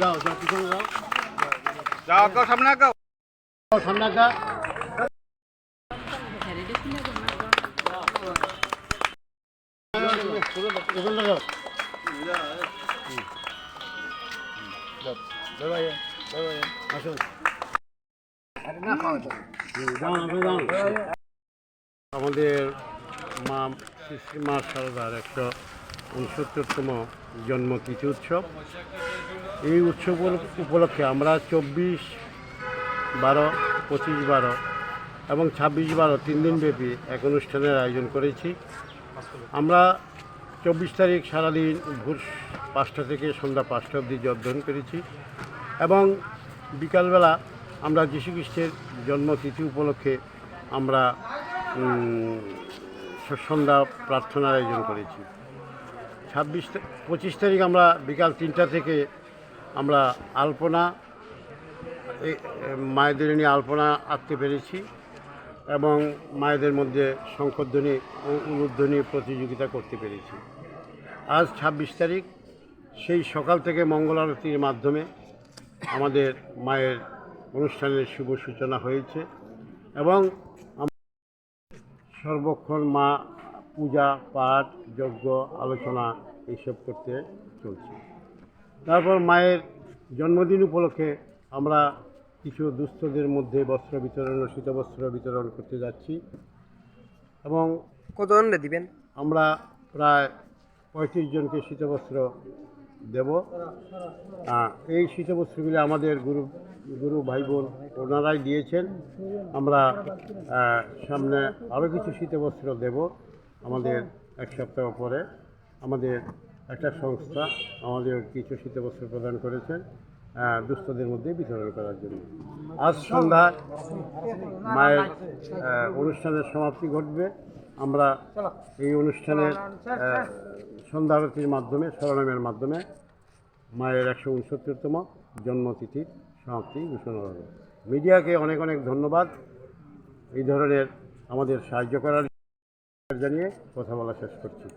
যাও যাও পিছনে যাও, যাও আঁকাও, সামনে আঁকাও। সামনে আঁকা। এখানটা যাও। আসুন। আমাদের মা শ্রী মা শারদার 169তম জন্মতিথি উৎসব। এই উৎসব উপলক্ষে আমরা 24/12, 25/12 এবং 26/12 3 দিনব্যাপী এক অনুষ্ঠানের আয়োজন করেছি। আমরা 24 তারিখ সারাদিন ভোর 5টা থেকে সন্ধ্যা 5টা অবধি অধ্যয়ন করেছি এবং বিকালবেলা আমরা যীশু খ্রিস্টের জন্মতিথি উপলক্ষে আমরা সন্ধ্যা প্রার্থনার আয়োজন করেছি। 25 তারিখ আমরা বিকাল 3টা থেকে আমরা আলপনা, মায়েদের নিয়ে আলপনা আঁকতে পেরেছি এবং মায়েদের মধ্যে শঙ্খধ্বনি ও উলুধ্বনি প্রতিযোগিতা করতে পেরেছি। আজ 26 তারিখ, সেই সকাল থেকে মঙ্গল আরতির মাধ্যমে আমাদের মায়ের অনুষ্ঠানের শুভ সূচনা হয়েছে এবং সর্বক্ষণ মা পূজা পাঠ যজ্ঞ আলোচনা এইসব করতে চলছে। তারপর মায়ের জন্মদিন উপলক্ষে আমরা কিছু দুস্থদের মধ্যে বস্ত্র বিতরণ ও শীতবস্ত্র বিতরণ করতে যাচ্ছি এবং কত দণ্ডে দিবেন? আমরা প্রায় 35 জনকে শীতবস্ত্র দেব। এই শীতবস্ত্রগুলি আমাদের গুরু ভাই বোন ওনারাই দিয়েছেন। আমরা সামনে আরও কিছু শীতবস্ত্র দেব। আমাদের এক সপ্তাহ পরে আমাদের একটা সংস্থা আমাদের কিছু শীতবস্ত্র প্রদান করেছেন দুস্থদের মধ্যে বিতরণ করার জন্য। আজ সন্ধ্যায় মায়ের অনুষ্ঠানের সমাপ্তি ঘটবে। আমরা এই অনুষ্ঠানের সন্ধ্যা আরতির মাধ্যমে, স্মরণের মাধ্যমে মায়ের 169তম জন্মতিথির সমাপ্তি ঘোষণা হবে। মিডিয়াকে অনেক অনেক ধন্যবাদ এই ধরনের আমাদের সাহায্য করার জানিয়ে কথা বলা শেষ করছি।